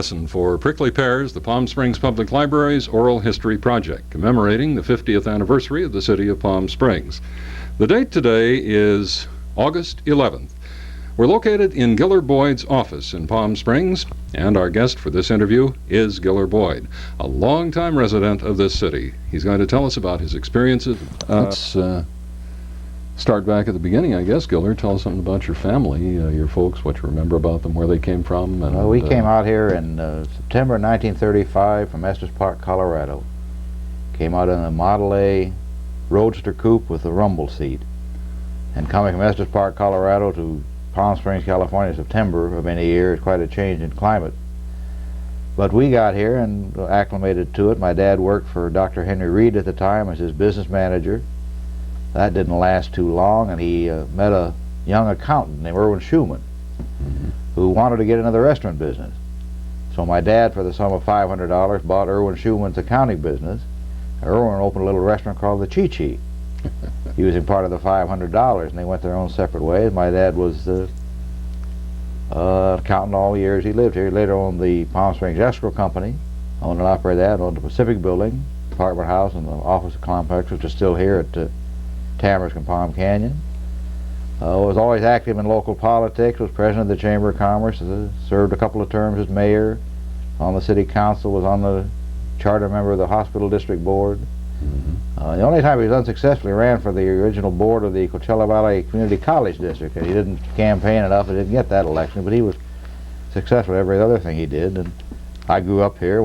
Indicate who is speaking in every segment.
Speaker 1: Hesson for Prickly Pears, the Palm Springs Public Library's Oral History Project, commemorating the 50th anniversary of the city of Palm Springs. The date today is August 11th. We're located in Gillar Boyd's office in Palm Springs, and our guest for this interview is Gillar Boyd, a longtime resident of this city. He's going to tell us about his experiences. Let's start back at the beginning, I guess. Gillar, tell us something about your family, your folks, what you remember about them, where they came from. And,
Speaker 2: we came out here in September 1935 from Estes Park, Colorado. Came out in a Model A Roadster coupe with a rumble seat. And coming from Estes Park, Colorado to Palm Springs, California in September of any year is quite a change in climate. But we got here and acclimated to it. My dad worked for Dr. Henry Reed at the time as his business manager. That didn't last too long, and he met a young accountant named Irwin Schumann who wanted to get into the restaurant business. So my dad, for the sum of $500, bought Irwin Schumann's accounting business. Irwin opened a little restaurant called the Chi-Chi, using part of the $500, and they went their own separate ways. My dad was accountant all the years he lived here. He later owned the Palm Springs Escrow Company, owned and operated that, owned the Pacific Building, apartment house, and the office complex, which is still here at Tamarisk and Palm Canyon. Was always active in local politics, was president of the Chamber of Commerce, served a couple of terms as mayor, on the city council, was on the charter member of the hospital district board. The only time he was unsuccessful, he ran for the original board of the Coachella Valley Community College District, and he didn't campaign enough and didn't get that election, but he was successful in every other thing he did. And I grew up here,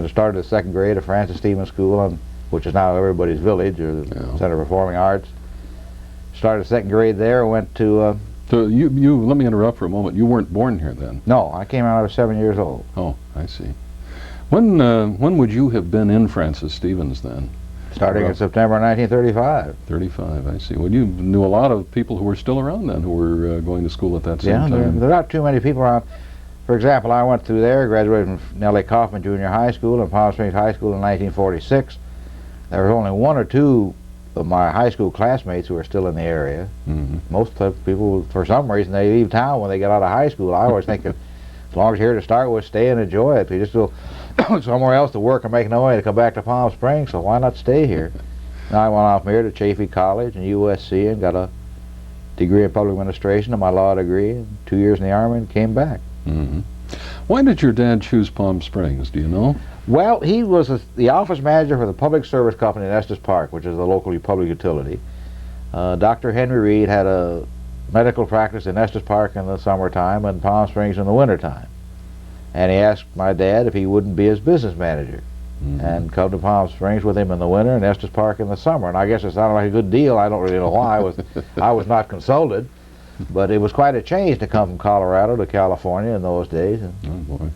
Speaker 2: started the second grade at Francis Stevens School, which is now everybody's village, or the Center for Performing Arts. Started second grade there, went to...
Speaker 1: So you, let me interrupt for a moment. You weren't born here then?
Speaker 2: No, I came out when I was 7 years old.
Speaker 1: Oh, I see. When would you have been in Francis Stevens then?
Speaker 2: Starting in September 1935.
Speaker 1: 35, I see. Well, you knew a lot of people who were still around then, who were going to school at that same time.
Speaker 2: Yeah, there are not too many people around. For example, I went through there, graduated from Nellie Kaufman Junior High School and Palm Springs High School in 1946. There were only one or two of my high school classmates who were still in the area. Most people, for some reason, they leave town when they get out of high school. I always think that as long as you're here to start with, stay and enjoy it. You just go somewhere else to work and make no money to come back to Palm Springs, so why not stay here? And I went off from here to Chaffee College and USC and got a degree in public administration and my law degree, and 2 years in the Army, and came back.
Speaker 1: Why did your dad choose Palm Springs, do you know?
Speaker 2: Well, he was the office manager for the Public Service Company in Estes Park, which is a local public utility. Dr. Henry Reed had a medical practice in Estes Park in the summertime and Palm Springs in the wintertime. And he asked my dad if he wouldn't be his business manager and come to Palm Springs with him in the winter and Estes Park in the summer. And I guess it sounded like a good deal. I don't really know why. I was not consulted. But it was quite a change to come from Colorado to California in those days.
Speaker 1: Oh, boy.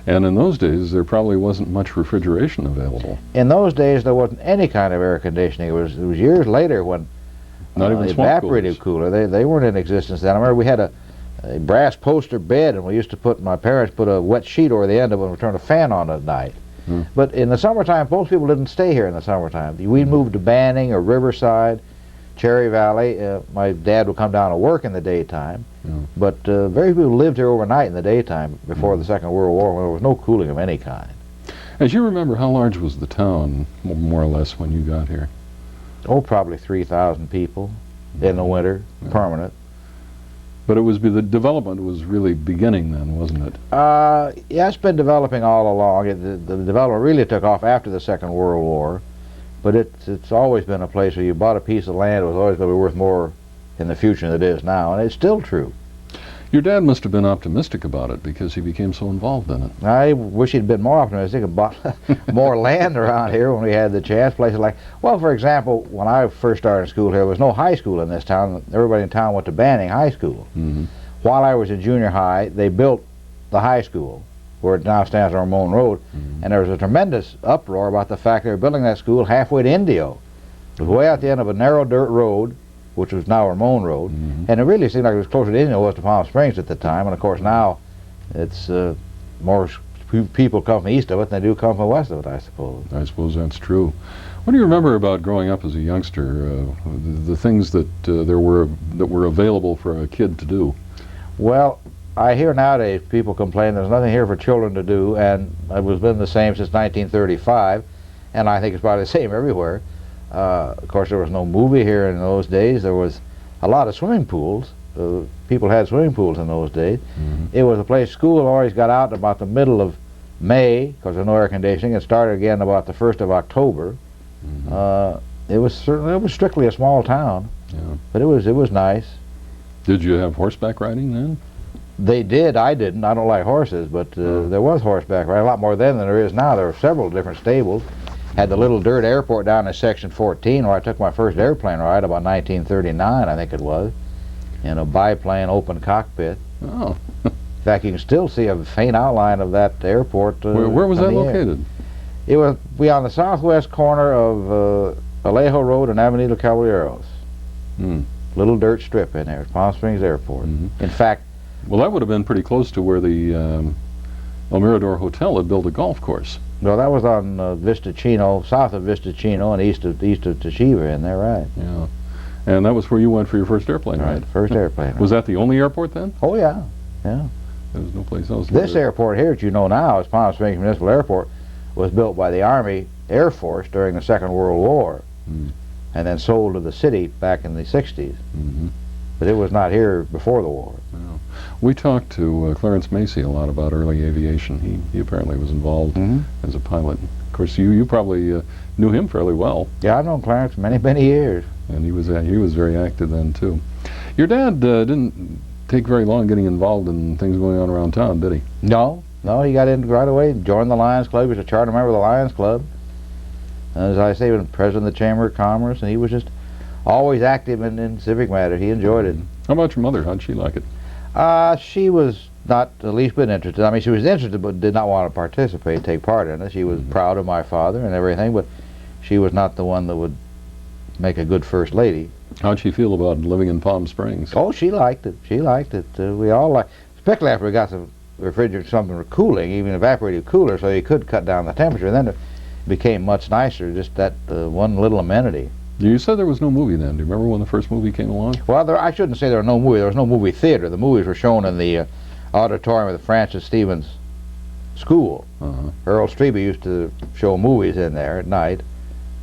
Speaker 1: And in those days, there probably wasn't much refrigeration available.
Speaker 2: In those days, there wasn't any kind of air conditioning. It was years later when
Speaker 1: not even
Speaker 2: evaporative cooler. They weren't in existence then. I remember we had a brass poster bed, and we used to my parents put a wet sheet over the end of it and turn a fan on at night. But in the summertime, most people didn't stay here in the summertime. We moved to Banning or Riverside, Cherry Valley. My dad would come down to work in the daytime, but very few people lived here overnight in the daytime before the Second World War, when there was no cooling of any kind.
Speaker 1: As you remember, how large was the town, more or less, when you got here?
Speaker 2: Oh, probably 3,000 people in the winter, permanent.
Speaker 1: But the development was really beginning then, wasn't it?
Speaker 2: Yeah, it's been developing all along. The development really took off after the Second World War. But it's always been a place where you bought a piece of land, it was always going to be worth more in the future than it is now, and it's still true.
Speaker 1: Your dad must have been optimistic about it because he became so involved in it.
Speaker 2: I wish he'd been more optimistic and bought more land around here when we had the chance. Places like, well, for example, when I first started school here, there was no high school in this town. Everybody in town went to Banning High School. While I was in junior high, they built the high school, where it now stands on Ramon Road, and there was a tremendous uproar about the fact they were building that school halfway to Indio. It was way out the end of a narrow dirt road, which was now Ramon Road, and it really seemed like it was closer to Indio than it was to Palm Springs at the time, and of course now it's more people come from east of it than they do come from west of it, I suppose.
Speaker 1: I suppose that's true. What do you remember about growing up as a youngster, the things that were available for a kid to do?
Speaker 2: Well, I hear nowadays people complain there's nothing here for children to do, and it has been the same since 1935, and I think it's probably the same everywhere. Of course, there was no movie here in those days. There was a lot of swimming pools. People had swimming pools in those days. It was a place school always got out about the middle of May, because there's no air conditioning. It started again about the 1st of October. It was strictly a small town, but it was nice.
Speaker 1: Did you have horseback riding then?
Speaker 2: They did. I didn't. I don't like horses, but there was horseback riding, a lot more then than there is now. There were several different stables. Had the little dirt airport down in Section 14 where I took my first airplane ride about 1939, I think it was, in a biplane open cockpit.
Speaker 1: Oh.
Speaker 2: In fact, you can still see a faint outline of that airport.
Speaker 1: Where was that located?
Speaker 2: It was on the southwest corner of Alejo Road and Avenida Caballeros. Little dirt strip in there, Palm Springs Airport. In fact,
Speaker 1: well, that would have been pretty close to where the El Mirador Hotel had built a golf course.
Speaker 2: No, that was on Vista Chino, south of Vista Chino and east of Toshiba in there, right?
Speaker 1: Yeah. And that was where you went for your first airplane ride?
Speaker 2: Right, first airplane ride.
Speaker 1: Was that the only airport then?
Speaker 2: Oh, yeah. Yeah.
Speaker 1: There was no place else.
Speaker 2: This airport here that you know now is Palm Springs Municipal Airport, was built by the Army Air Force during the Second World War, and then sold to the city back in the 60s. But it was not here before the war.
Speaker 1: No. We talked to Clarence Macy a lot about early aviation. He apparently was involved as a pilot. Of course, you probably knew him fairly well.
Speaker 2: Yeah, I've known Clarence many years.
Speaker 1: And he was very active then too. Your dad didn't take very long getting involved in things going on around town, did he?
Speaker 2: No, he got in right away. Joined the Lions Club. He was a charter member of the Lions Club. As I say, he was president of the Chamber of Commerce, and he was just always active in civic matters. He enjoyed it.
Speaker 1: How about your mother? How'd she like it?
Speaker 2: She was not the least bit interested. I mean, she was interested, but did not want to participate, take part in it. She was proud of my father and everything, but she was not the one that would make a good first lady.
Speaker 1: How'd she feel about living in Palm Springs?
Speaker 2: Oh, she liked it. She liked it. We all liked it, especially after we got the refrigerator, something for cooling, even evaporated cooler, so you could cut down the temperature. And then it became much nicer, just that one little amenity.
Speaker 1: You said there was no movie then. Do you remember when the first movie came along?
Speaker 2: Well, I shouldn't say there was no movie. There was no movie theater. The movies were shown in the auditorium of the Francis Stevens School. Earl Strebe used to show movies in there at night,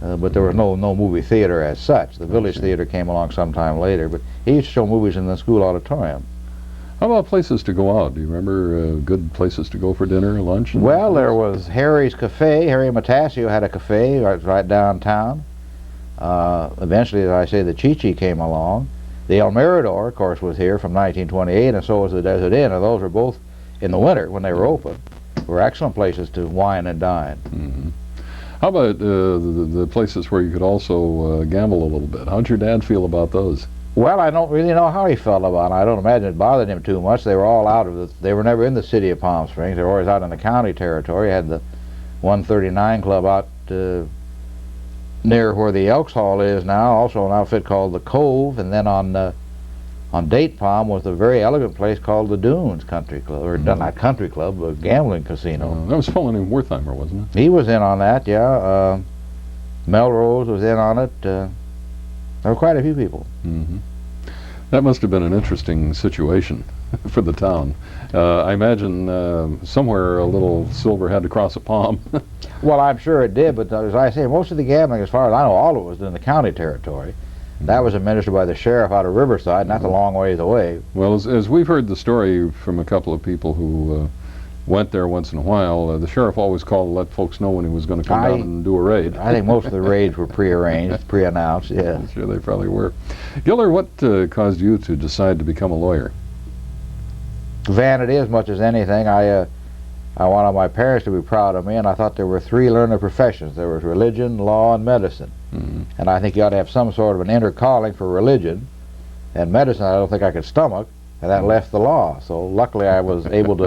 Speaker 2: but there was no movie theater as such. The Village Theater came along sometime later, but he used to show movies in the school auditorium.
Speaker 1: How about places to go out? Do you remember good places to go for dinner, lunch?
Speaker 2: Well, there was Harry's Cafe. Harry Matasio had a cafe right downtown. Eventually, as I say, the Chi-Chi came along. The El Mirador, of course, was here from 1928, and so was the Desert Inn, and those were both in the winter when they were open. Were excellent places to wine and dine.
Speaker 1: How about the places where you could also gamble a little bit? How'd your dad feel about those?
Speaker 2: Well, I don't really know how he felt about it. I don't imagine it bothered him too much. They were all out of they were never in the city of Palm Springs. They were always out in the county territory. Had the 139 Club out near where the Elks Hall is now, also an outfit called the Cove, and then on Date Palm was a very elegant place called the Dunes Country Club, or not country club, but gambling casino.
Speaker 1: That was fellow named Wertheimer, wasn't it?
Speaker 2: He was in on that, yeah. Melrose was in on it. There were quite a few people.
Speaker 1: That must have been an interesting situation for the town. I imagine somewhere a little silver had to cross a palm.
Speaker 2: Well, I'm sure it did, but as I say, most of the gambling, as far as I know, all of it was in the county territory. That was administered by the sheriff out of Riverside, and that's a long ways away.
Speaker 1: Well, as we've heard the story from a couple of people who went there once in a while, the sheriff always called to let folks know when he was going to come down and do a raid.
Speaker 2: I think most of the raids were prearranged, pre-announced, yeah.
Speaker 1: I'm sure they probably were. Gillar, what caused you to decide to become a lawyer?
Speaker 2: Vanity as much as anything. I wanted my parents to be proud of me, and I thought there were three learned professions. There was religion, law, and medicine. And I think you ought to have some sort of an inner calling for religion. And medicine I don't think I could stomach, and that left the law. So luckily I was able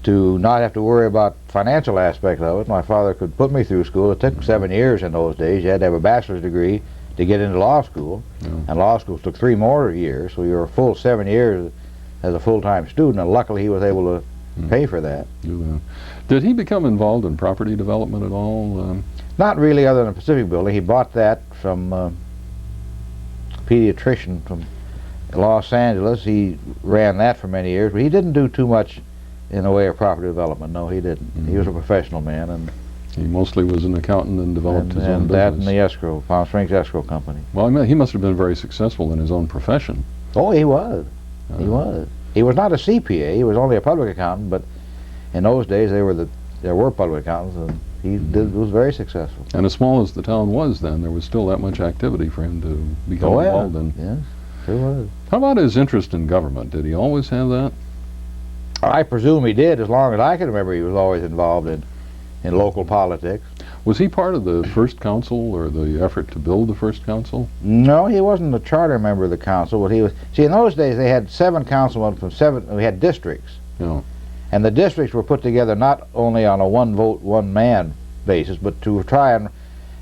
Speaker 2: to not have to worry about financial aspects of it. My father could put me through school. It took 7 years in those days. You had to have a bachelor's degree to get into law school, and law school took 3 more years, so you were a full 7 years as a full-time student, and luckily he was able to pay for that.
Speaker 1: Did he become involved in property development at all?
Speaker 2: Not really, other than the Pacific Building. He bought that from a pediatrician Los Angeles. He ran that for many years, but he didn't do too much in the way of property development. No, he didn't. He was a professional man, and
Speaker 1: He mostly was an accountant and developed his own business.
Speaker 2: And that and the escrow, Palm Springs Escrow Company.
Speaker 1: Well, I mean, he must have been very successful in his own profession.
Speaker 2: Oh, he was. He was. He was not a CPA. He was only a public accountant, but in those days there were public accountants, and he was very successful.
Speaker 1: And as small as the town was then, there was still that much activity for him to become involved in.
Speaker 2: Yes, there was.
Speaker 1: How about his interest in government? Did he always have that?
Speaker 2: I presume he did. As long as I can remember, he was always involved in local politics.
Speaker 1: Was he part of the first council or the effort to build the first council?
Speaker 2: No, he wasn't a charter member of the council, but he was. See, in those days they had 7 councilmen from 7. We had districts.
Speaker 1: Yeah.
Speaker 2: And the districts were put together not only on a one vote, one man basis, but to try and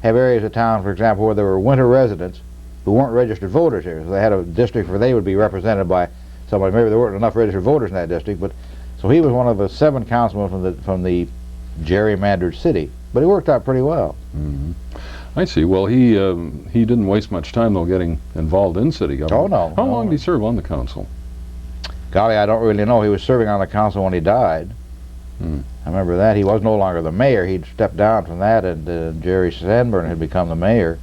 Speaker 2: have areas of town, for example, where there were winter residents who weren't registered voters here. So they had a district where they would be represented by somebody. Maybe there weren't enough registered voters in that district, but so he was one of the 7 councilmen from the gerrymandered city. But it worked out pretty well.
Speaker 1: Mm-hmm. I see. Well, he didn't waste much time, though, getting involved in city government.
Speaker 2: Oh, no.
Speaker 1: How long did he serve on the council?
Speaker 2: Golly, I don't really know. He was serving on the council when he died. I remember that. He was no longer the mayor. He'd stepped down from that, and Jerry Sandburn had become the mayor.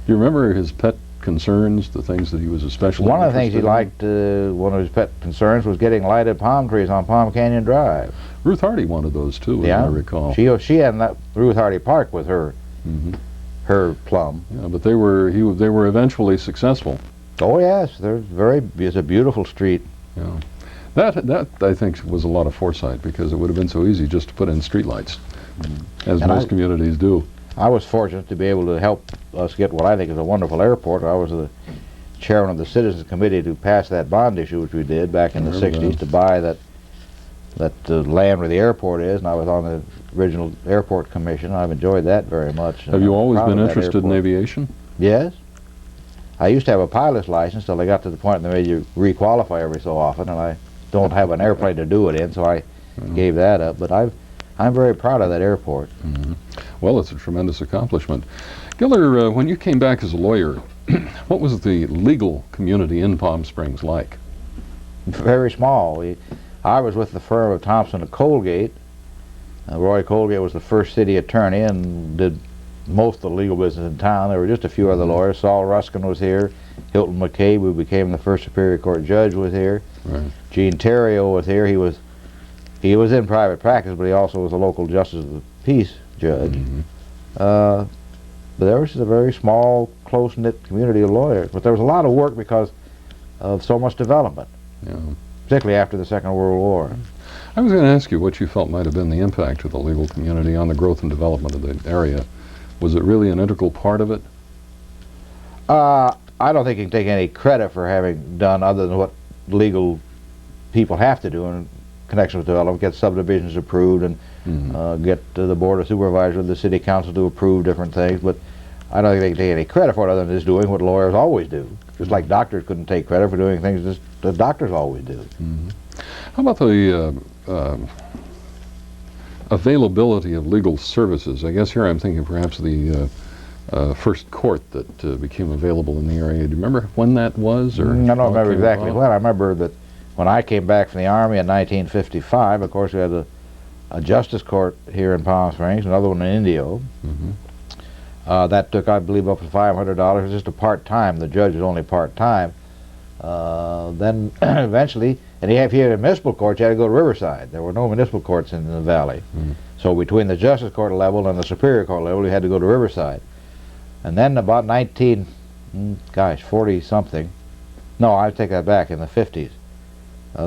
Speaker 1: Do you remember his pet concerns, the things that he was especially
Speaker 2: One of the things he
Speaker 1: interested
Speaker 2: liked, one of his pet concerns was getting lighted palm trees on Palm Canyon Drive.
Speaker 1: Ruth Hardy wanted those, too, as I recall.
Speaker 2: She had that Ruth Hardy Park with her her plum.
Speaker 1: Yeah, but they were eventually successful.
Speaker 2: Oh, yes. It's a beautiful street.
Speaker 1: Yeah. That I think was a lot of foresight, because it would have been so easy just to put in streetlights, as most communities do.
Speaker 2: I was fortunate to be able to help us get what I think is a wonderful airport. I was the chairman of the Citizens Committee to pass that bond issue, which we did back in the 60s, to buy that land where the airport is, and I was on the original airport commission. I've enjoyed that very much.
Speaker 1: Have you always been interested in aviation?
Speaker 2: Yes. I used to have a pilot's license till I got to the point that they made you requalify every so often, and I don't have an airplane to do it in, so I gave that up. But I'm very proud of that airport.
Speaker 1: Well, it's a tremendous accomplishment. Gillar, when you came back as a lawyer, what was the legal community in Palm Springs like?
Speaker 2: Very small. I was with the firm of Thompson and Colgate. Roy Colgate was the first city attorney and did most of the legal business in town. There were just a few other lawyers. Saul Ruskin was here. Hilton McCabe, who became the first Superior Court judge, was here. Right. Gene Terrio was here. He was in private practice, but he also was a local justice of the peace judge. But there was just a very small, close-knit community of lawyers. But there was a lot of work because of so much development, particularly after the Second World War.
Speaker 1: I was going to ask you what you felt might have been the impact of the legal community on the growth and development of the area. Was it really an integral part of it?
Speaker 2: I don't think you can take any credit for having done other than what legal people have to do in connection with development, get subdivisions approved and get the Board of Supervisors of the City Council to approve different things, but I don't think they can take any credit for it other than just doing what lawyers always do. Just like doctors couldn't take credit for doing things that doctors always do.
Speaker 1: How about the availability of legal services? I guess here I'm thinking perhaps the first court that became available in the area. Do you remember when that was? Or
Speaker 2: I don't remember exactly when. I remember that when I came back from the Army in 1955, of course we had a justice court here in Palm Springs, another one in Indio. That took, I believe, up to $500. It was just a part-time. The judge was only part-time. Then eventually, and if you had a municipal court, you had to go to Riverside. There were no municipal courts in the valley. So between the justice court level and the superior court level, you had to go to Riverside. And then about 40-something, no, I take that back, in the 50s,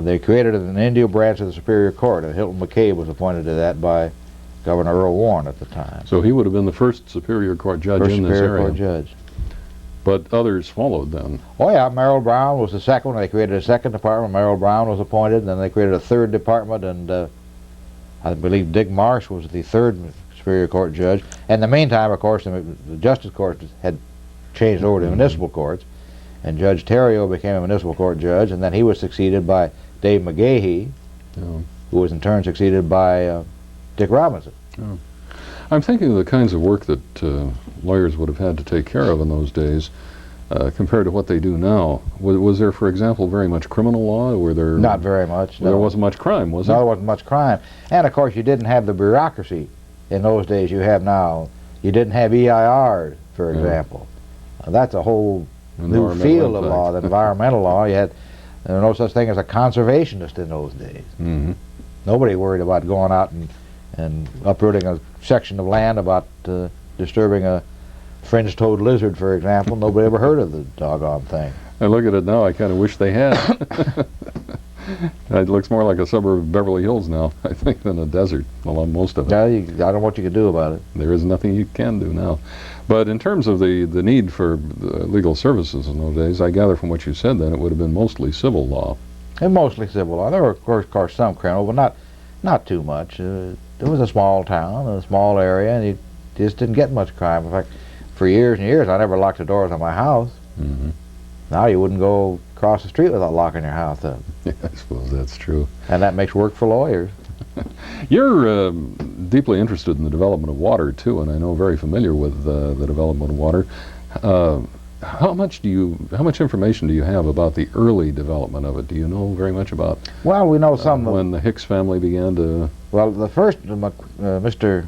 Speaker 2: they created an Indio branch of the Superior Court, and Hilton McCabe was appointed to that by Governor Earl Warren at the time.
Speaker 1: So he would have been the first Superior Court judge in this area.
Speaker 2: Superior Court judge.
Speaker 1: But others followed then.
Speaker 2: Oh yeah, Merrill Brown was the second one. They created a second department. Merrill Brown was appointed, and then they created a third department, and I believe Dick Marsh was the third Superior Court judge. In the meantime, of course, the Justice Court had changed over to municipal courts, and Judge Terrio became a municipal court judge, and then he was succeeded by Dave McGahey, who was in turn succeeded by Dick Robinson. I'm
Speaker 1: thinking of the kinds of work that lawyers would have had to take care of in those days. compared to what they do now. Was there, for example, very much criminal law? Were there
Speaker 2: Not very much.
Speaker 1: There wasn't much crime, was
Speaker 2: No,
Speaker 1: there?
Speaker 2: there wasn't much crime. And of course, you didn't have the bureaucracy in those days you have now. You didn't have EIRs, for example. That's a whole new field of law, the environmental law. There was no such thing as a conservationist in those days.
Speaker 1: Mm-hmm.
Speaker 2: Nobody worried about going out and uprooting a section of land, about disturbing a fringe-toed lizard, for example. Nobody ever heard of the doggone thing.
Speaker 1: I look at it now, I kind of wish they had. It looks more like a suburb of Beverly Hills now, I think, than a desert, along most of it.
Speaker 2: Yeah, I don't know what you could do about it.
Speaker 1: There is nothing you can do now. But in terms of the need for legal services in those days, I gather from what you said then it would have been mostly civil law.
Speaker 2: And mostly civil law. There were, of course, some criminal, but not too much. It was a small town, a small area, and you just didn't get much crime. In fact, for years and years, I never locked the doors on my house.
Speaker 1: Mm-hmm.
Speaker 2: Now you wouldn't go across the street without locking your house up.
Speaker 1: Yeah, I suppose that's true.
Speaker 2: And that makes work for lawyers.
Speaker 1: You're deeply interested in the development of water, too, and I know very familiar with the development of water. How much information do you have about the early development of it? Do you know very much about?
Speaker 2: Well, we know some.
Speaker 1: When the Hicks family began to.
Speaker 2: Well, the first, Mr.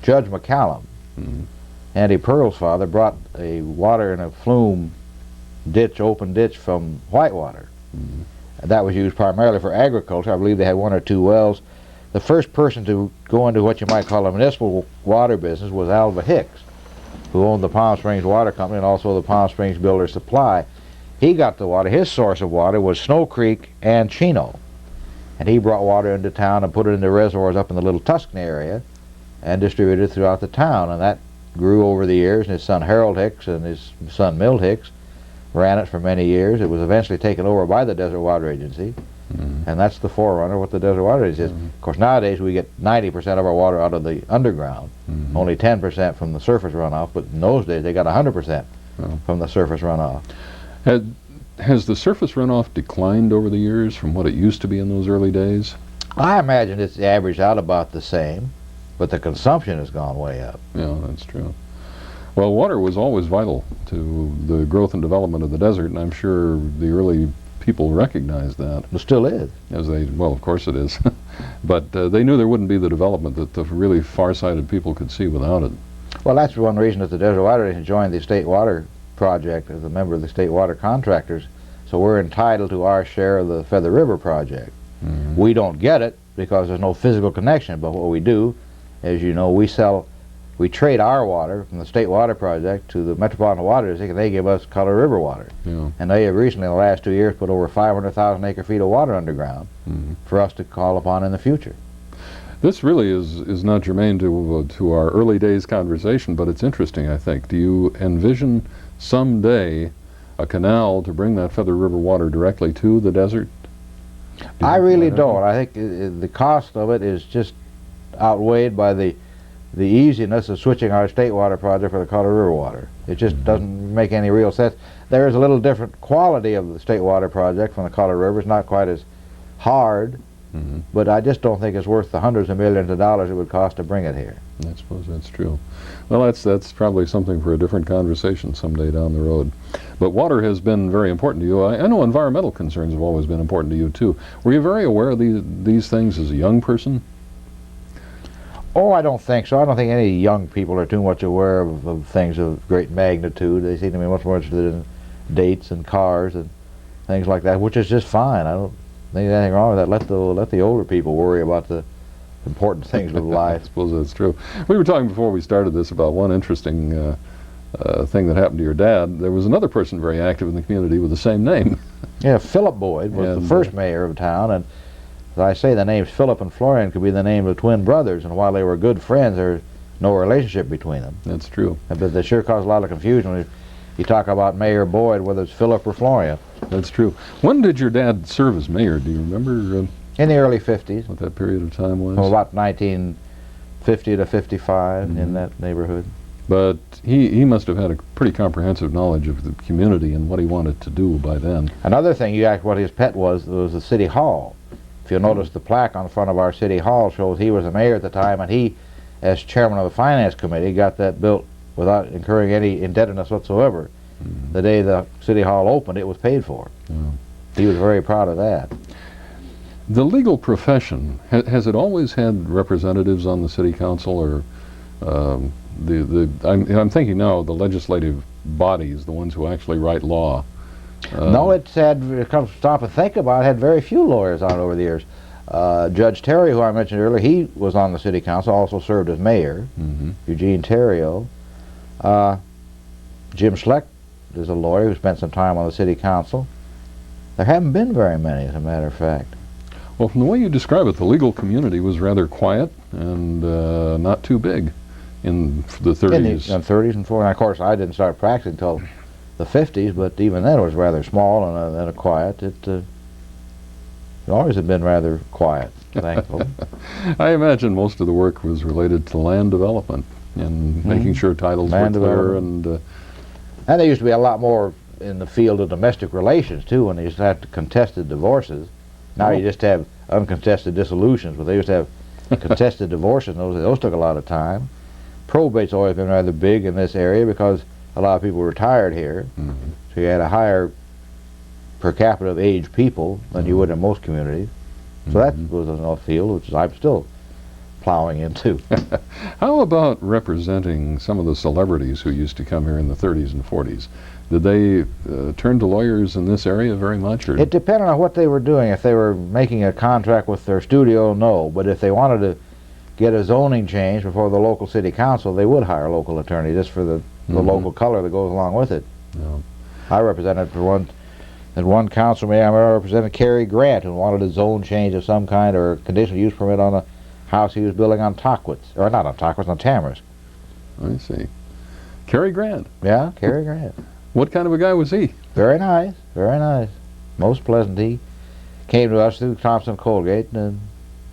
Speaker 2: Judge McCallum,
Speaker 1: Mm-hmm.
Speaker 2: Auntie Pearl's father, brought a water in a flume ditch, open ditch from Whitewater.
Speaker 1: Mm-hmm.
Speaker 2: That was used primarily for agriculture. I believe they had one or two wells. The first person to go into what you might call a municipal water business was Alva Hicks, who owned the Palm Springs Water Company and also the Palm Springs Builder Supply. He got the water. His source of water was Snow Creek and Chino. And he brought water into town and put it into reservoirs up in the Little Tuscany area and distributed it throughout the town. And that grew over the years, and his son Harold Hicks and his son Milt Hicks ran it for many years. It was eventually taken over by the Desert Water Agency, and that's the forerunner of what the Desert Water Agency is. Of course, nowadays we get 90% of our water out of the underground, only 10% from the surface runoff, but in those days they got 100% from the surface runoff.
Speaker 1: Has the surface runoff declined over the years from what it used to be in those early days?
Speaker 2: I imagine it's averaged out about the same, but the consumption has gone way up.
Speaker 1: Yeah, that's true. Well, water was always vital to the growth and development of the desert, and I'm sure the early people recognized that.
Speaker 2: It still is.
Speaker 1: Well, of course it is. But they knew there wouldn't be the development that the really far-sighted people could see without it.
Speaker 2: Well, that's one reason that the Desert Water Agency joined the State Water Project as a member of the State Water Contractors, so we're entitled to our share of the Feather River Project. We don't get it because there's no physical connection, but what we do, as you know, we trade our water from the State Water Project to the Metropolitan Water District, and they give us Colorado River water.
Speaker 1: Yeah.
Speaker 2: And they have recently, in the last 2 years, put over 500,000 acre-feet of water underground for us to call upon in the future.
Speaker 1: This really is not germane to our early days conversation, but it's interesting, I think. Do you envision someday a canal to bring that Feather River water directly to the desert?
Speaker 2: I really don't. I think the cost of it is just outweighed by the easiness of switching our state water project for the Colorado River water. It just doesn't make any real sense. There is a little different quality of the state water project from the Colorado River. It's not quite as hard, but I just don't think it's worth the hundreds of millions of dollars it would cost to bring it here.
Speaker 1: I suppose that's true. Well, that's probably something for a different conversation someday down the road. But water has been very important to you. I know environmental concerns have always been important to you, too. Were you very aware of these things as a young person?
Speaker 2: Oh, I don't think so. I don't think any young people are too much aware of things of great magnitude. They seem to be much more interested in dates and cars and things like that, which is just fine. I don't think there's anything wrong with that. Let the older people worry about the important things of life.
Speaker 1: I suppose that's true. We were talking before we started this about one interesting thing that happened to your dad. There was another person very active in the community with the same name.
Speaker 2: Yeah, Philip Boyd was the first mayor of town, and as I say, the names Philip and Florian could be the name of twin brothers, and while they were good friends, there's no relationship between them.
Speaker 1: That's true.
Speaker 2: But they sure caused a lot of confusion when you talk about Mayor Boyd, whether it's Philip or Florian.
Speaker 1: That's true. When did your dad serve as mayor? Do you remember
Speaker 2: in the early 50s.
Speaker 1: What that period of time was?
Speaker 2: From about 1950 to 55, in that neighborhood.
Speaker 1: But he must have had a pretty comprehensive knowledge of the community and what he wanted to do by then.
Speaker 2: Another thing, you asked what his pet was the city hall. If you'll notice, the plaque on front of our city hall shows he was the mayor at the time, and he, as chairman of the finance committee, got that built without incurring any indebtedness whatsoever. the day the City Hall opened, it was paid for.
Speaker 1: Yeah.
Speaker 2: He was very proud of that.
Speaker 1: The legal profession, has it always had representatives on the city council, or I'm thinking now the legislative bodies, the ones who actually write law?
Speaker 2: No, it comes to stop and think about it, had very few lawyers on it over the years. Judge Terry, who I mentioned earlier, he was on the city council, also served as mayor, Eugene Terrio. Jim Schleck is a lawyer who spent some time on the city council. There haven't been very many, as a matter of fact.
Speaker 1: Well, from the way you describe it, the legal community was rather quiet and not too big in the 30s.
Speaker 2: In the 30s and 40s. And of course, I didn't start practicing until the 50s, but even then it was rather small and quiet. It always had been rather quiet, thankfully.
Speaker 1: I imagine most of the work was related to land development and making sure titles were clear. And
Speaker 2: there used to be a lot more in the field of domestic relations, too, when they used to have contested divorces. Now you just have uncontested dissolutions, but they used to have contested divorces. Those took a lot of time. Probate's always been rather big in this area because a lot of people retired here. So you had a higher per capita of aged people than you would in most communities. So that was a field which I'm still plowing into.
Speaker 1: How about representing some of the celebrities who used to come here in the 30s and 40s? Did they turn to lawyers in this area very much? Or?
Speaker 2: It depended on what they were doing. If they were making a contract with their studio, no. But if they wanted to get a zoning change before the local city council, they would hire a local attorney just for the local color that goes along with it.
Speaker 1: Yeah.
Speaker 2: I represented one council I represented Cary Grant, who wanted a zone change of some kind or a conditional use permit on a house he was building on Tockwitz, or not on Tockwitz, on Tamarisk.
Speaker 1: I see. Cary Grant.
Speaker 2: Yeah, Cary Grant.
Speaker 1: What kind of a guy was he?
Speaker 2: Very nice, very nice. Most pleasant. He came to us through Thompson Colgate, and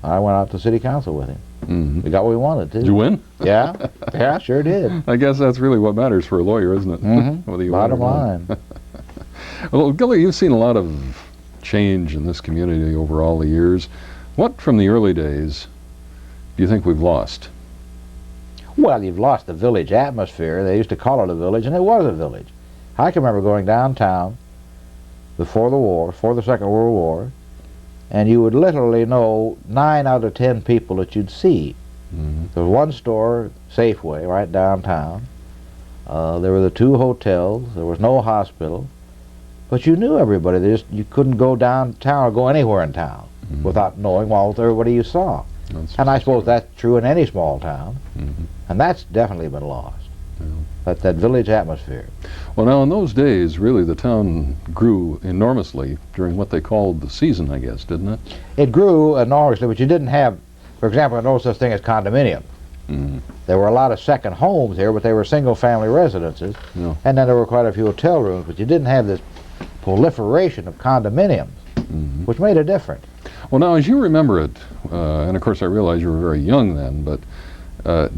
Speaker 2: I went out to city council with him. We got what we wanted, too.
Speaker 1: Did you win?
Speaker 2: Yeah, yeah, sure did.
Speaker 1: I guess that's really what matters for a lawyer, isn't it? Whether you
Speaker 2: Bottom line.
Speaker 1: Well, Gillar, you've seen a lot of change in this community over all the years. What from the early days do you think we've lost?
Speaker 2: Well, you've lost the village atmosphere. They used to call it a village, and it was a village. I can remember going downtown before the war, before the Second World War, and you would literally know 9 out of 10 people that you'd see. There was one store, Safeway, right downtown. There were the 2 hotels. There was no hospital. But you knew everybody. You couldn't go downtown or go anywhere in town without knowing everybody you saw. And I suppose that's true in any small town. And that's definitely been lost. That village atmosphere.
Speaker 1: Well, now in those days, really the town grew enormously during what they called the season, I guess, didn't it?
Speaker 2: It grew enormously, but you didn't have, for example, no such thing as condominium. There were a lot of second homes here, but they were single-family residences. And then there were quite a few hotel rooms, but you didn't have this proliferation of condominiums, which made a difference.
Speaker 1: Well, now, as you remember it, and of course I realize you were very young then, but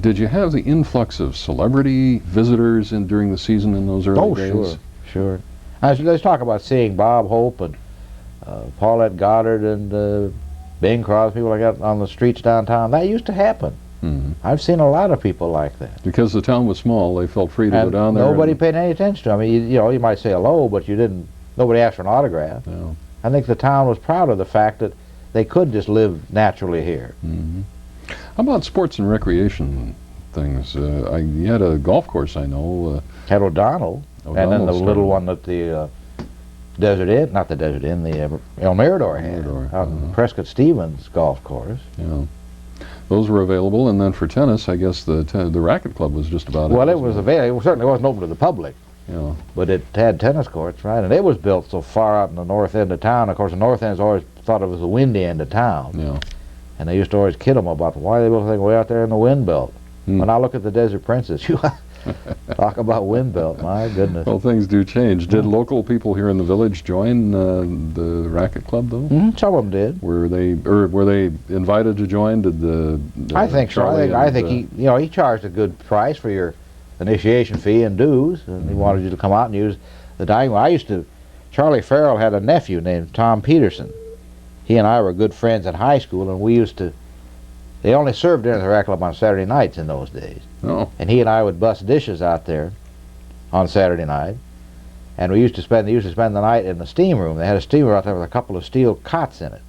Speaker 1: did you have the influx of celebrity visitors during the season in those early days?
Speaker 2: Oh, sure. Let's talk about seeing Bob Hope and Paulette Goddard and Bing Crosby, people like that on the streets downtown. That used to happen. I've seen a lot of people like that.
Speaker 1: Because the town was small, they felt free to go down there.
Speaker 2: Nobody paid any attention to them. I mean, you might say hello, but nobody asked for an autograph.
Speaker 1: No.
Speaker 2: I think the town was proud of the fact that they could just live naturally here.
Speaker 1: How about sports and recreation things? You had a golf course, I know.
Speaker 2: Had O'Donnell, and then the little one that the Desert Inn, not the Desert Inn, the El Mirador had, out in Prescott Stevens golf course.
Speaker 1: Yeah. Those were available, and then for tennis, I guess the racket club was just about
Speaker 2: Well, it was available. It certainly wasn't open to the public.
Speaker 1: Yeah.
Speaker 2: But it had tennis courts, right? And it was built so far out in the north end of town. Of course, the north end's always thought of as the windy end of town.
Speaker 1: Yeah.
Speaker 2: And they used to always kid them about why they built the thing way out there in the wind belt. When I look at the Desert Princess, you talk about wind belt, my goodness.
Speaker 1: Well, things do change. Did local people here in the village join the racket club, though?
Speaker 2: Some of them did.
Speaker 1: Were they invited to join? Did the
Speaker 2: I think so. I think he charged a good price for your initiation fee and dues, and he wanted you to come out and use the dining room. Charlie Farrell had a nephew named Tom Peterson. He and I were good friends in high school, and they only served dinner at the racket club on Saturday nights in those days.
Speaker 1: Oh.
Speaker 2: And he and I would bust dishes out there on Saturday night. And they used to spend the night in the steam room. They had a steam room out there with a couple of steel cots in it.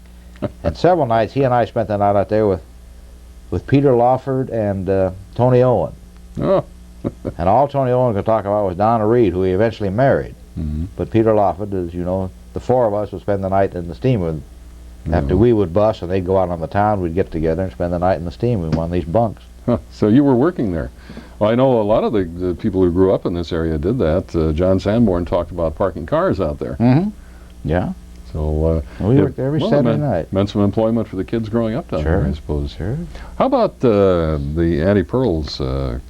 Speaker 2: And several nights, he and I spent the night out there with Peter Lawford and Tony Owen.
Speaker 1: Oh.
Speaker 2: And all Tony Owen could talk about was Donna Reed, who he eventually married.
Speaker 1: Mm-hmm.
Speaker 2: But Peter Lawford, as you know, the four of us would spend the night in the steam room. After we would bus and they'd go out on the town, we'd get together and spend the night in the steam room on these bunks.
Speaker 1: Huh. So you were working there. Well, I know a lot of the people who grew up in this area did that. John Sanborn talked about parking cars out there.
Speaker 2: Mm-hmm. Yeah.
Speaker 1: So
Speaker 2: we worked there every Saturday night.
Speaker 1: Meant some employment for the kids growing up down there, I suppose.
Speaker 2: Sure.
Speaker 1: How about the Auntie Pearl's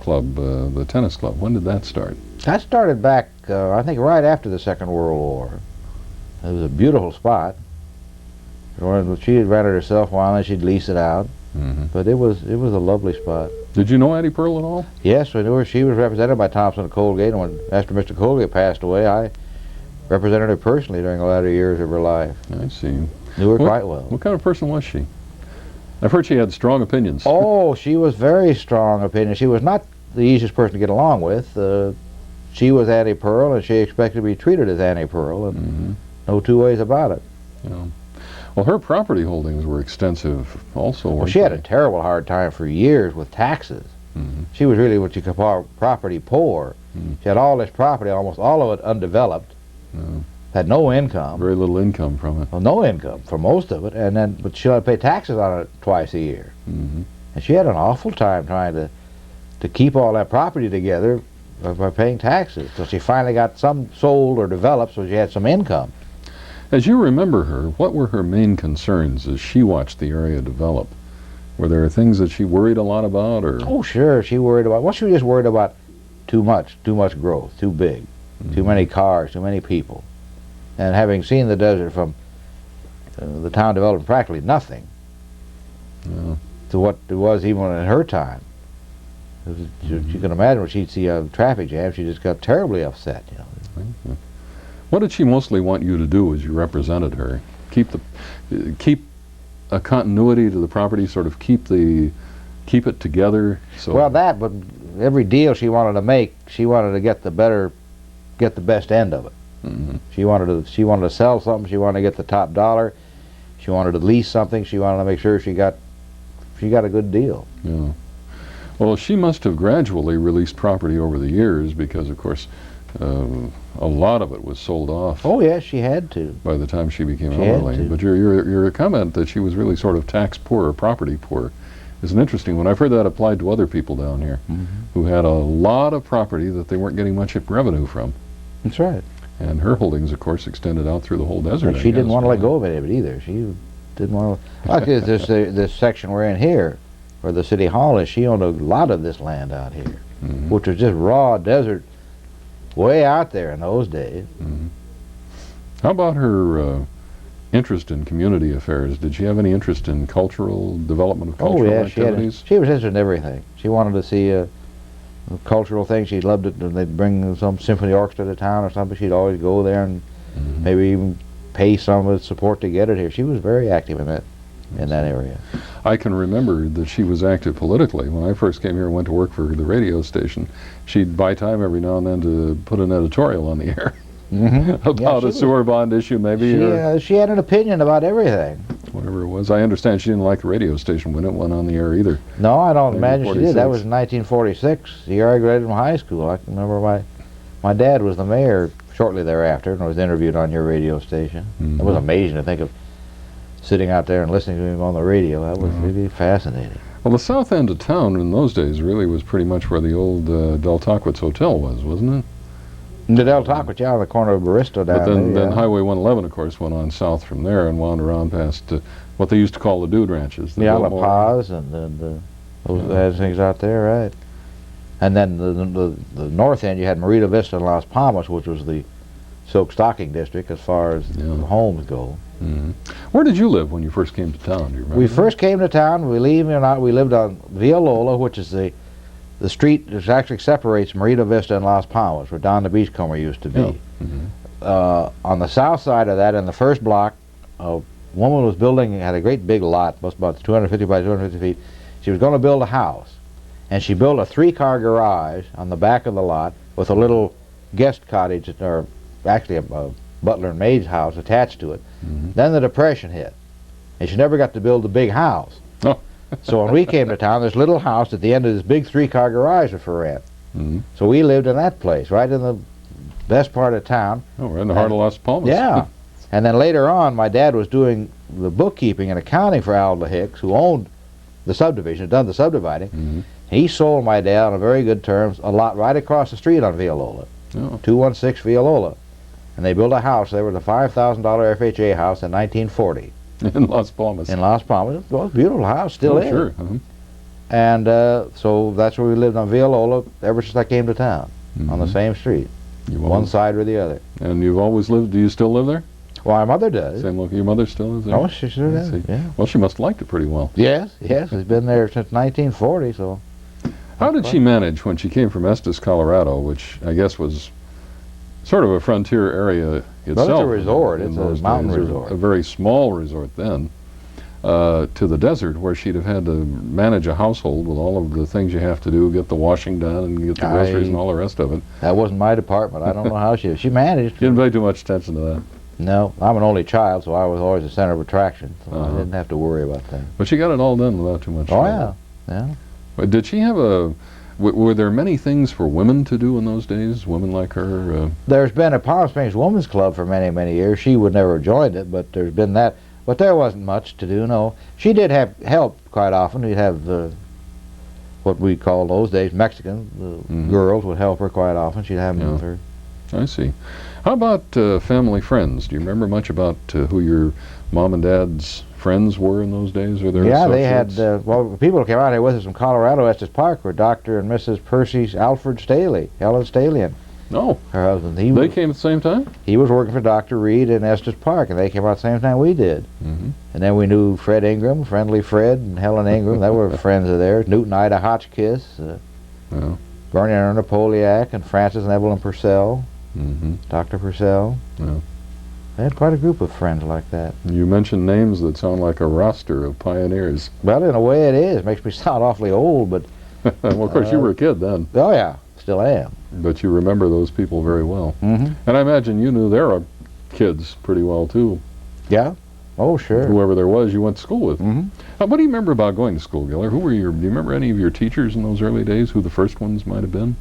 Speaker 1: club, the tennis club? When did that start?
Speaker 2: That started back, I think, right after the Second World War. It was a beautiful spot. She had rented herself one and she'd lease it out.
Speaker 1: Mm-hmm.
Speaker 2: But it was a lovely spot.
Speaker 1: Did you know Auntie Pearl at all?
Speaker 2: Yes, we knew her. She was represented by Thompson and Colgate, and after Mr. Colgate passed away, I represented her personally during the latter years of her life.
Speaker 1: I see.
Speaker 2: Knew her quite well.
Speaker 1: What kind of person was she? I've heard she had strong opinions.
Speaker 2: Oh, she was very strong opinion. She was not the easiest person to get along with. She was Auntie Pearl, and she expected to be treated as Auntie Pearl, and no two ways about it.
Speaker 1: Yeah. Well, her property holdings were extensive also.
Speaker 2: Well, she had a terrible hard time for years with taxes.
Speaker 1: Mm-hmm.
Speaker 2: She was really what you could call property poor.
Speaker 1: Mm-hmm.
Speaker 2: She had all this property, almost all of it undeveloped, had no income.
Speaker 1: Very little income from it.
Speaker 2: Well, no income for most of it, but she had to pay taxes on it twice a year.
Speaker 1: Mm-hmm.
Speaker 2: And she had an awful time trying to keep all that property together by paying taxes. So she finally got some sold or developed, so she had some income.
Speaker 1: As you remember her, what were her main concerns as she watched the area develop? Were there things that she worried a lot about, or?
Speaker 2: Oh, sure, she worried about. Well, she was just worried about too much growth, too big, too many cars, too many people, and having seen the desert from the town developing practically nothing to what it was even in her time. You can imagine when she'd see a traffic jam, she just got terribly upset. You know.
Speaker 1: What did she mostly want you to do as you represented her? Keep a continuity to the property, sort of keep it together. So
Speaker 2: well, but every deal she wanted to make, she wanted to get the best end of it.
Speaker 1: Mm-hmm.
Speaker 2: She wanted to sell something. She wanted to get the top dollar. She wanted to lease something. She wanted to make sure she got a good deal.
Speaker 1: Yeah. Well, she must have gradually released property over the years because, of course, a lot of it was sold off.
Speaker 2: Oh yes, she had to.
Speaker 1: By the time she became elderly. But your comment that she was really sort of tax poor or property poor is an interesting one. I've heard that applied to other people down here who had a lot of property that they weren't getting much revenue from.
Speaker 2: That's right.
Speaker 1: And her holdings, of course, extended out through the whole desert.
Speaker 2: And she didn't want to let go of any of it either. She didn't want to. Like this section we're in here, where the city hall is, she owned a lot of this land out here, which was just raw desert. Way out there in those days.
Speaker 1: Mm-hmm. How about her interest in community affairs? Did she have any interest in cultural development of cultural activities?
Speaker 2: She was interested in everything. She wanted to see cultural things. She loved it when they'd bring some symphony orchestra to town or something. She'd always go there and maybe even pay some of the support to get it here. She was very active in that area.
Speaker 1: I can remember that she was active politically. When I first came here and went to work for the radio station, she'd buy time every now and then to put an editorial on the air about a sewer bond issue, maybe.
Speaker 2: She had an opinion about everything.
Speaker 1: Whatever it was. I understand she didn't like the radio station when it went on the air either.
Speaker 2: No, I don't imagine she did. That was in 1946. The year I graduated from high school. I can remember my dad was the mayor shortly thereafter and was interviewed on your radio station. It was amazing to think of sitting out there and listening to him on the radio. That was really fascinating.
Speaker 1: Well, the south end of town in those days really was pretty much where the old Del Taquit's Hotel was, wasn't it?
Speaker 2: The Del Taquit, on the corner of Baristo down
Speaker 1: there. But then Highway 111, of course, went on south from there and wound around past what they used to call the Dude Ranches.
Speaker 2: La Paz and those things out there, right? And then the north end, you had Merida Vista and Las Palmas, which was the silk stocking district as far as the homes go.
Speaker 1: Where did you live when you first came to town? Do you remember?
Speaker 2: We first came to town. We lived on Villa Lola, which is the street that actually separates Merida Vista and Las Palmas, where Don the Beachcomber used to be. On the south side of that, in the first block, a woman was building, had a great big lot, most about 250 by 250 feet. She was going to build a house, and she built a 3-car garage on the back of the lot with a little guest cottage or actually a butler and maid's house attached to it.
Speaker 1: Mm-hmm.
Speaker 2: Then the Depression hit, and she never got to build the big house.
Speaker 1: Oh.
Speaker 2: So when we came to town, this little house at the end of this big 3-car garage was for rent.
Speaker 1: Mm-hmm.
Speaker 2: So we lived in that place, right in the best part of town.
Speaker 1: Oh, we're in the heart of Las Palmas.
Speaker 2: Yeah. And then later on, my dad was doing the bookkeeping and accounting for Alda Hicks, who owned the subdivision, had done the subdividing.
Speaker 1: Mm-hmm.
Speaker 2: He sold my dad on very good terms a lot right across the street on Villalola,
Speaker 1: Oh.
Speaker 2: 216 Villalola. And they built a house there with a $5,000 FHA house in 1940
Speaker 1: In Las Palmas.
Speaker 2: in Las Palmas. It was a beautiful house, still
Speaker 1: Oh,
Speaker 2: is.
Speaker 1: sure. Uh-huh.
Speaker 2: And so that's where we lived on Villalola ever since I came to town, on the
Speaker 1: Mhm.
Speaker 2: same street,
Speaker 1: You've
Speaker 2: one
Speaker 1: always,
Speaker 2: side or the other.
Speaker 1: and you've always lived, do you still live there?
Speaker 2: Well, my mother does.
Speaker 1: Same look, your mother still lives there?
Speaker 2: Oh, she sure
Speaker 1: I
Speaker 2: does,
Speaker 1: see.
Speaker 2: yeah.
Speaker 1: Well, she must have liked it pretty well.
Speaker 2: Yes, yes, it's been there since 1940, so.
Speaker 1: How did she manage when she came from Estes, Colorado, which I guess was sort of a frontier area itself?
Speaker 2: Well, it's a resort.
Speaker 1: in
Speaker 2: It's a
Speaker 1: those
Speaker 2: mountain
Speaker 1: days, or
Speaker 2: resort.
Speaker 1: a very small resort then, to the desert, where she'd have had to manage a household with all of the things you have to do, get the washing done and get the groceries and all the rest of it.
Speaker 2: That wasn't my department. I don't know how she managed.
Speaker 1: You didn't pay too much attention to that.
Speaker 2: No, I'm an only child, so I was always the center of attraction, so I
Speaker 1: Uh-huh.
Speaker 2: didn't have to worry about that.
Speaker 1: But she got it all done without too much
Speaker 2: Oh,
Speaker 1: trouble.
Speaker 2: yeah.
Speaker 1: But did she have a... Were there many things for women to do in those days? Women like her?
Speaker 2: There's been a Palm Springs Women's Club for many, many years. She would never have joined it, but there's been that. But there wasn't much to do, no. She did have help quite often. We'd have what we call those days Mexican. The
Speaker 1: Mhm.
Speaker 2: girls would help her quite often. She'd have them
Speaker 1: Yeah.
Speaker 2: with her.
Speaker 1: I see. How about family friends? Do you remember much about who your mom and dad's friends were in those days? Or their
Speaker 2: Yeah, they had,
Speaker 1: associates?
Speaker 2: well, the people who came out here with us from Colorado, Estes Park, were Dr. and Mrs. Percy Alfred Staley, Helen Stalian,
Speaker 1: No,
Speaker 2: her husband.
Speaker 1: they came at the same time?
Speaker 2: He was working for Dr. Reed in Estes Park, and they came out the same time we did.
Speaker 1: Mm-hmm.
Speaker 2: And then we knew Fred Ingram, Friendly Fred, and Helen Ingram. They were friends of theirs. Newton Ida Hotchkiss,
Speaker 1: Yeah.
Speaker 2: Bernie and Erna Poliak, and Francis and Evelyn Purcell,
Speaker 1: Mm-hmm.
Speaker 2: Dr. Purcell.
Speaker 1: Yeah.
Speaker 2: They had quite a group of friends like that.
Speaker 1: You mentioned names that sound like a roster of pioneers.
Speaker 2: Well, in a way it is. It makes me sound awfully old, but,
Speaker 1: Well, of course, you were a kid then,
Speaker 2: oh yeah, still am.
Speaker 1: but you remember those people very well.
Speaker 2: Mm-hmm.
Speaker 1: And I imagine you knew their kids pretty well, too.
Speaker 2: Yeah? Oh, sure.
Speaker 1: Whoever there was, you went to school with.
Speaker 2: Mm-hmm.
Speaker 1: What do you remember about going to school, Gillar? Do you remember any of your teachers in those early days, who the first ones might have been?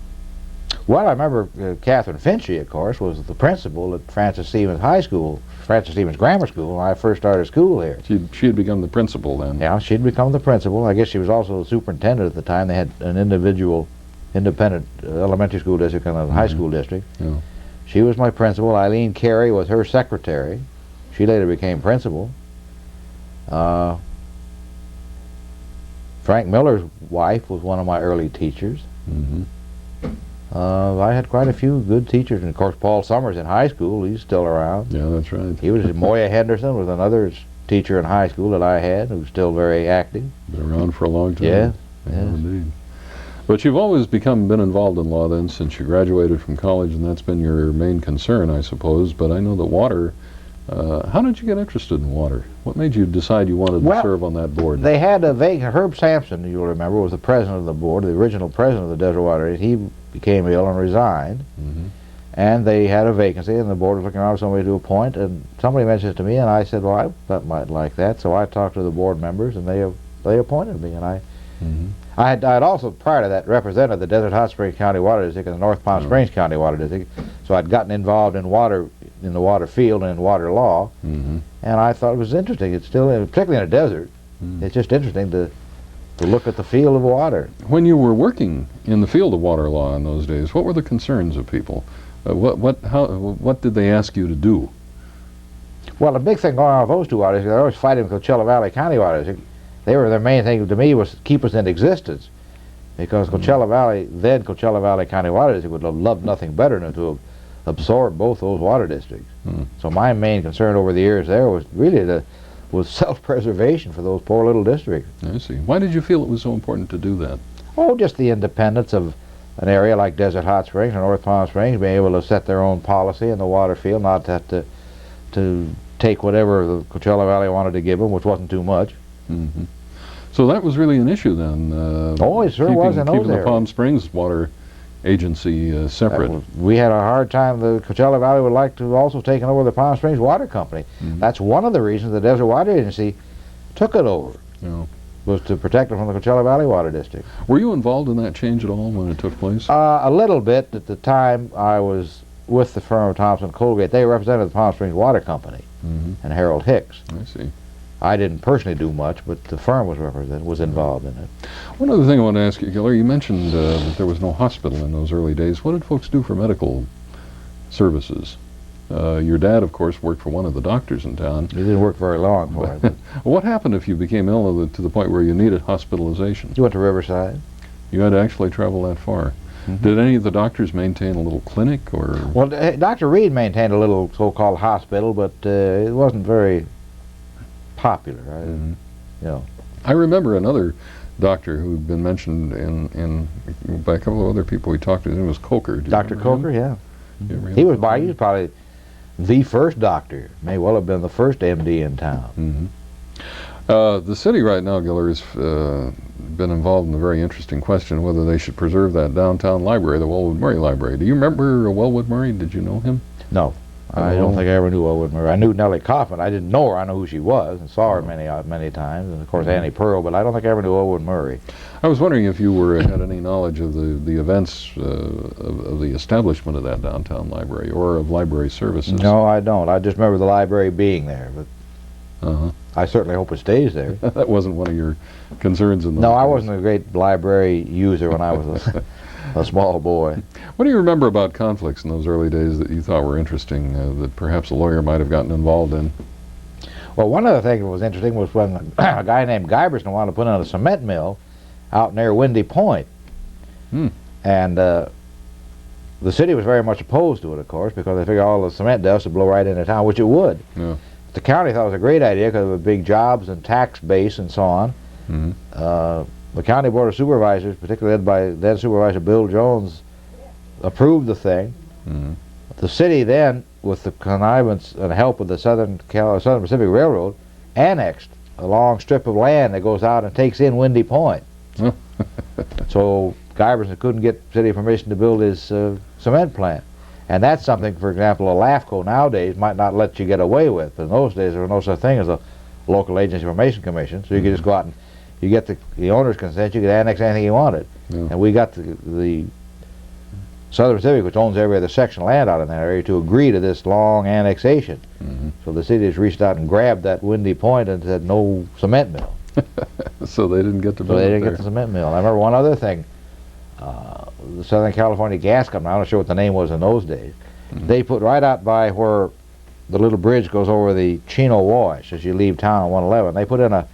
Speaker 2: Well, I remember Catherine Finchy, of course, was the principal at Francis Stevens High School, Francis Stevens Grammar School, when I first started school here.
Speaker 1: She had become the principal then.
Speaker 2: Yeah, she'd become the principal. I guess she was also the superintendent at the time. They had an individual, independent elementary school district and a high school district.
Speaker 1: Yeah.
Speaker 2: She was my principal. Eileen Carey was her secretary. She later became principal. Frank Miller's wife was one of my early teachers.
Speaker 1: Mm-hmm.
Speaker 2: I had quite a few good teachers, and of course Paul Summers in high school. He's still around.
Speaker 1: Yeah, that's right.
Speaker 2: He was Moya Henderson was another teacher in high school that I had, who's still very active.
Speaker 1: Been around for a long time.
Speaker 2: Yeah,
Speaker 1: Yeah,
Speaker 2: yes.
Speaker 1: indeed. But you've always been involved in law then since you graduated from college, and that's been your main concern, I suppose. But I know that water, how did you get interested in water? What made you decide you wanted to
Speaker 2: Well,
Speaker 1: serve on that board?
Speaker 2: They had a vacant. Herb Sampson, you'll remember, was the president of the board, the original president of the Desert Water. He became ill and resigned,
Speaker 1: Mm-hmm.
Speaker 2: and they had a vacancy, and the board was looking around for somebody to appoint, and somebody mentioned it to me, and I said, well, I might like that. So I talked to the board members, and they appointed me, and
Speaker 1: Mm-hmm.
Speaker 2: I had also, prior to that, represented the Desert Hot Springs County Water District and the North Palm Springs County Water District, so I'd gotten involved in the water field and in water law,
Speaker 1: Mm-hmm.
Speaker 2: and I thought it was interesting. It's still, particularly in a desert, it's just interesting to look at the field of water.
Speaker 1: When you were working in the field of water law in those days, what were the concerns of people? What did they ask you to do?
Speaker 2: Well, the big thing going on with those two water districts, they're always fighting with Coachella Valley County Water District. Their main thing to me was to keep us in existence, because Coachella Valley County Water District would have loved nothing better than to absorb both those water districts.
Speaker 1: Hmm.
Speaker 2: So my main concern over the years there was really was self-preservation for those poor little districts.
Speaker 1: I see. Why did you feel it was so important to do that?
Speaker 2: Oh, just the independence of an area like Desert Hot Springs or North Palm Springs, being able to set their own policy in the water field, not have to take whatever the Coachella Valley wanted to give them, which wasn't too much.
Speaker 1: Mm-hmm. So that was really an issue then.
Speaker 2: Oh, it sure was in those
Speaker 1: keeping the
Speaker 2: areas.
Speaker 1: Palm Springs water agency separate.
Speaker 2: We had a hard time. The Coachella Valley would like to also take over the Palm Springs Water Company. That's one of the reasons the Desert Water Agency took it over.
Speaker 1: Yeah.
Speaker 2: Was to protect it from the Coachella Valley Water District.
Speaker 1: Were you involved in that change at all when it took place?
Speaker 2: A little bit. At the time, I was with the firm of Thompson Colgate. They represented the Palm Springs Water Company and Harold Hicks.
Speaker 1: I see.
Speaker 2: I didn't personally do much, but the firm was involved in it.
Speaker 1: One other thing I want to ask you, Gillar, you mentioned that there was no hospital in those early days. What did folks do for medical services? Your dad, of course, worked for one of the doctors in town.
Speaker 2: He didn't work very long for it.
Speaker 1: What happened if you became ill to the point where you needed hospitalization?
Speaker 2: You went to Riverside.
Speaker 1: You had to actually travel that far. Did any of the doctors maintain a little clinic, or?
Speaker 2: Well, Dr. Reed maintained a little so-called hospital, but it wasn't very popular. You know.
Speaker 1: I remember another doctor who'd been mentioned by a couple of other people we talked to. His name was Coker.
Speaker 2: Dr. Coker, yeah. He was probably the first doctor. May well have been the first MD in town.
Speaker 1: The city right now, Gillar, has been involved in a very interesting question whether they should preserve that downtown library, the Wellwood Murray Library. Do you remember Wellwood Murray? Did you know him?
Speaker 2: No. I don't think I ever knew Wellwood Murray. I knew Nellie Kaufman. I didn't know her. I know who she was and saw her many times. And of course, Auntie Pearl, but I don't think I ever knew Wellwood Murray.
Speaker 1: I was wondering if you had any knowledge of the events of the establishment of that downtown library or of library services.
Speaker 2: No, I don't. I just remember the library being there, but I certainly hope it stays there.
Speaker 1: That wasn't one of your concerns in those
Speaker 2: No,
Speaker 1: days.
Speaker 2: I wasn't a great library user when I was a small boy.
Speaker 1: What do you remember about conflicts in those early days that you thought were interesting, that perhaps a lawyer might have gotten involved in?
Speaker 2: Well, one of the things that was interesting was when a guy named Giberson wanted to put in a cement mill out near Windy Point. And the city was very much opposed to it, of course, because they figured all the cement dust would blow right into town, which it would.
Speaker 1: Yeah.
Speaker 2: The county thought it was a great idea because it was big jobs and tax base and so on. The County Board of Supervisors, particularly led by then Supervisor Bill Jones, approved the thing. The city then, with the connivance and help of the Southern Pacific Railroad, annexed a long strip of land that goes out and takes in Windy Point. So Giberson couldn't get city permission to build his cement plant. And that's something, for example, a LAFCO nowadays might not let you get away with. But in those days, there was no such thing as a local agency information commission, so you could just go out and you get the owner's consent, you could annex anything you wanted. And we got the Southern Pacific, which owns every other section of land out in that area, to agree to this long annexation. So the city just reached out and grabbed that Windy Point and said no cement mill.
Speaker 1: So they didn't get to build
Speaker 2: So they didn't
Speaker 1: there.
Speaker 2: get the cement mill. I remember one other thing. The Southern California Gas Company, I'm not sure what the name was in those days, they put right out by where the little bridge goes over the Chino Wash as you leave town on 111, they put in an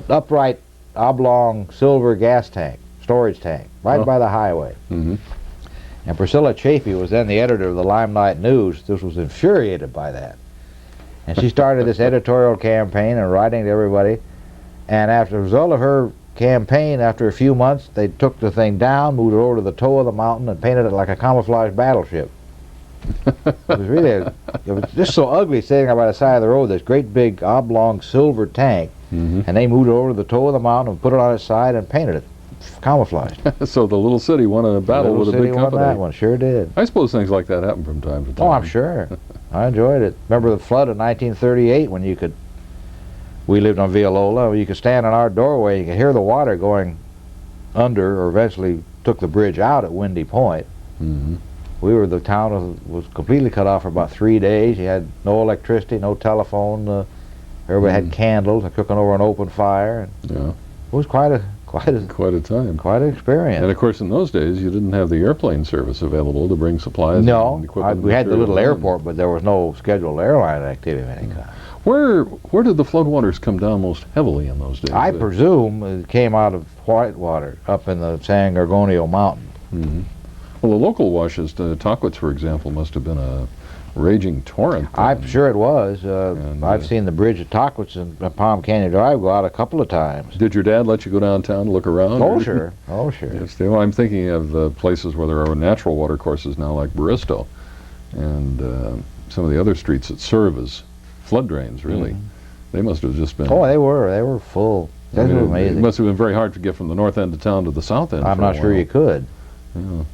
Speaker 2: upright oblong silver gas tank, storage tank, right by the highway. And Priscilla Chaffee was then the editor of the Limelight News. This was infuriated by that. And she started this editorial campaign and writing to everybody. And after the result of her campaign, after a few months, they took the thing down, moved it over to the toe of the mountain, and painted it like a camouflage battleship. It was really, it was just so ugly sitting there by the side of the road, this great big oblong silver tank, and they moved it over to the toe of the mountain and put it on its side and painted it camouflaged.
Speaker 1: So the little city won a battle with a big company.
Speaker 2: Won that one, sure did.
Speaker 1: I suppose things like that happen from time to time.
Speaker 2: Oh, I'm sure. I enjoyed it. Remember the flood of 1938 when we lived on Villalobos, you could stand in our doorway, you could hear the water going under, or eventually took the bridge out at Windy Point. The town was completely cut off for about 3 days. You had no electricity, no telephone. Everybody had candles and cooking over an open fire. And it was quite a
Speaker 1: time.
Speaker 2: Quite an experience.
Speaker 1: And of course, in those days, you didn't have the airplane service available to bring supplies.
Speaker 2: No,
Speaker 1: and equipment.
Speaker 2: we had the little airport, but there was no scheduled airline activity of any kind.
Speaker 1: Where did the floodwaters come down most heavily in those days?
Speaker 2: I presume it came out of Whitewater, up in the San Gorgonio Mountain.
Speaker 1: Well, the local washes, Tockwitz, for example, must have been a raging torrent.
Speaker 2: I'm sure it was. I've seen the bridge at Tockwitz and Palm Canyon Drive go out a couple of times.
Speaker 1: Did your dad let you go downtown to look around?
Speaker 2: Oh, sure. Oh, sure.
Speaker 1: Yes, well, I'm thinking of places where there are natural water courses now, like Bristow, and some of the other streets that serve as flood drains, really. They must have just been...
Speaker 2: Oh, they were full. That was amazing.
Speaker 1: It must have been very hard to get from the north end of town to the south end.
Speaker 2: I'm not sure you could.
Speaker 1: Yeah.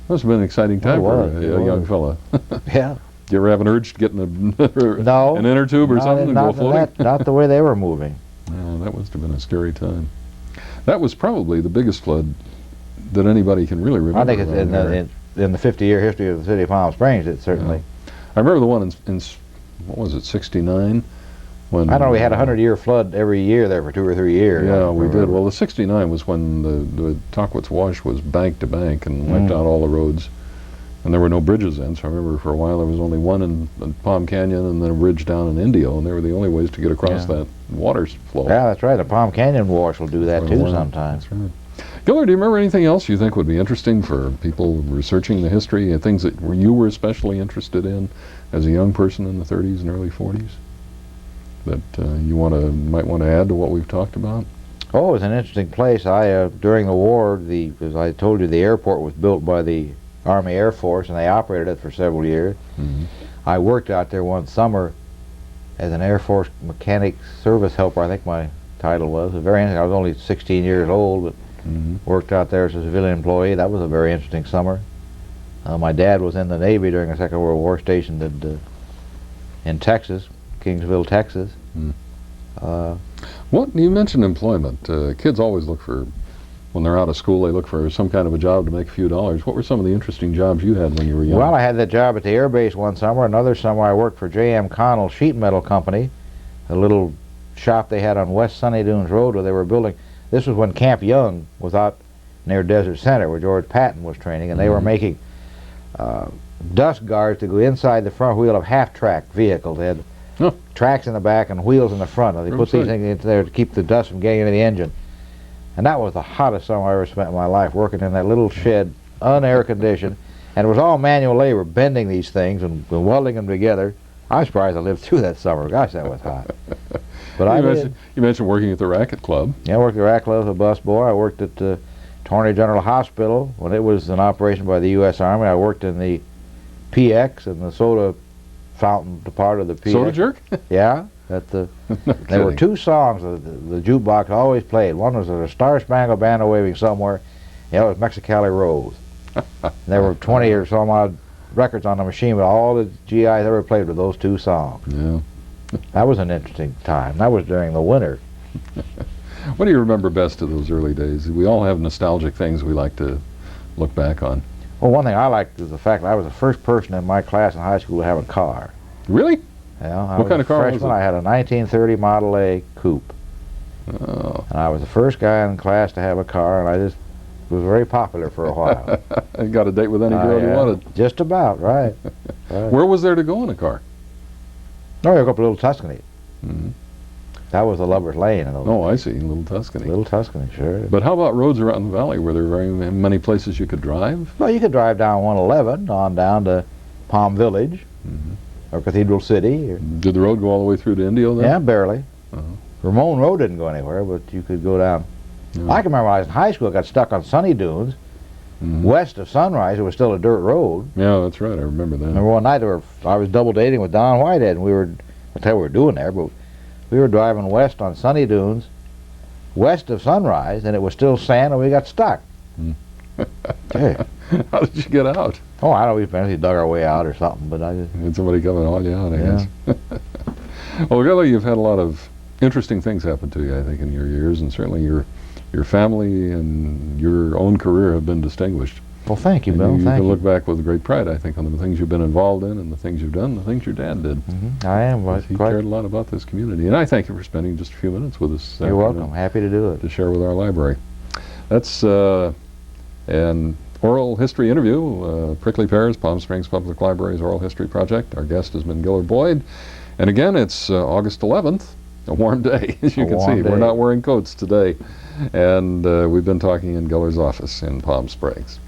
Speaker 1: Must have been an exciting time for a young fella.
Speaker 2: Yeah.
Speaker 1: Do you ever have an urge to get in
Speaker 2: No,
Speaker 1: an inner tube or something and go floating?
Speaker 2: Not the way they were moving.
Speaker 1: No, that must have been a scary time. That was probably the biggest flood that anybody can really remember.
Speaker 2: I think it's in the 50-year history of the city of Palm Springs, it certainly.
Speaker 1: Yeah. I remember the one in what was it, 69? When,
Speaker 2: I don't know, we had a 100-year flood every year there for 2 or 3 years.
Speaker 1: Yeah, we did. Well, the 69 was when the Tockwitz Wash was bank to bank and wiped out all the roads. And there were no bridges then, so I remember for a while there was only one in Palm Canyon and then a bridge down in Indio, and they were the only ways to get across that water flow.
Speaker 2: Yeah, that's right. The Palm Canyon Wash will do that too sometimes.
Speaker 1: That's right. Gillar, do you remember anything else you think would be interesting for people researching the history, and things that you were especially interested in as a young person in the 30s and early 40s that you might want to add to what we've talked about?
Speaker 2: Oh, it was an interesting place. During the war, as I told you, the airport was built by the Army Air Force, and they operated it for several years. I worked out there one summer as an Air Force mechanic service helper, I think my title was. It was very interesting. I was only 16 years old, but worked out there as a civilian employee. That was a very interesting summer. My dad was in the Navy during the Second World War, stationed in Texas, Kingsville, Texas.
Speaker 1: What you mentioned employment. Kids always look for, when they're out of school, they look for some kind of a job to make a few dollars. What were some of the interesting jobs you had when you were young?
Speaker 2: Well, I had that job at the air base one summer. Another summer I worked for J.M. Connell Sheet Metal Company, a little shop they had on West Sunny Dunes Road where they were building. This was when Camp Young was out near Desert Center where George Patton was training, and they were making dust guards to go inside the front wheel of half-track vehicles. They had tracks in the back and wheels in the front. They put these things in there to keep the dust from getting into the engine. And that was the hottest summer I ever spent in my life, working in that little shed, unair conditioned, and it was all manual labor, bending these things and welding them together. I was surprised I lived through that summer. Gosh, that was hot. But
Speaker 1: you mentioned working at the Racket Club.
Speaker 2: Yeah, I worked at the Racket Club as a bus boy. I worked at the Torney General Hospital when it was an operation by the U.S. Army. I worked in the PX and the soda fountain part of the PX.
Speaker 1: Soda jerk?
Speaker 2: Yeah. There were 2 songs the jukebox always played. One was a Star Spangled Banner Waving Somewhere. The other was Mexicali Rose. There were 20 or some odd records on the machine, but all the GIs ever played were those 2 songs.
Speaker 1: Yeah.
Speaker 2: That was an interesting time. That was during the winter.
Speaker 1: What do you remember best of those early days? We all have nostalgic things we like to look back on.
Speaker 2: Well, one thing I liked was the fact that I was the first person in my class in high school to have a car.
Speaker 1: Really?
Speaker 2: Yeah,
Speaker 1: what kind of car was it?
Speaker 2: I had a 1930 Model A coupe.
Speaker 1: Oh.
Speaker 2: And I was the first guy in class to have a car, and I just was very popular for a while.
Speaker 1: You got a date with any girl you wanted?
Speaker 2: Just about, right.
Speaker 1: Where was there to go in a car?
Speaker 2: No, you go up a Little Tuscany. That was the Lover's Lane.
Speaker 1: Oh, I see, Little Tuscany.
Speaker 2: Little Tuscany, sure.
Speaker 1: But how about roads around the valley? Were there very many places you could drive?
Speaker 2: Well, you could drive down 111 on down to Palm Village or Cathedral City.
Speaker 1: Did the road go all the way through to Indio then?
Speaker 2: Yeah, barely. Ramon Road didn't go anywhere, but you could go down. I can remember when I was in high school, I got stuck on Sunny Dunes. West of Sunrise, it was still a dirt road.
Speaker 1: Yeah, that's right. I remember that.
Speaker 2: Remember one night I was double dating with Don Whitehead, and I'll tell you what we were doing there, but we were driving west on Sunny Dunes, west of Sunrise, and it was still sand, and we got stuck. Hey.
Speaker 1: How did you get out?
Speaker 2: Oh, I don't know. We eventually dug our way out or something, but I just...
Speaker 1: Had somebody come and haul you out, I guess. Well, really, you've had a lot of interesting things happen to you, I think, in your years, and certainly your family and your own career have been distinguished.
Speaker 2: Well, thank you, Bill.
Speaker 1: You
Speaker 2: thank
Speaker 1: can
Speaker 2: you.
Speaker 1: look back with great pride, I think, on the things you've been involved in and the things you've done, the things your dad did.
Speaker 2: I am.
Speaker 1: He cared a lot about this community, and I thank you for spending just a few minutes with us.
Speaker 2: You're welcome. Happy to do it.
Speaker 1: To share with our library. That's an oral history interview, Prickly Pears, Palm Springs Public Library's Oral History Project. Our guest has been Gillar Boyd. And again, it's August 11th, a warm day, as you can see. We're not wearing coats today. And we've been talking in Gillar's office in Palm Springs.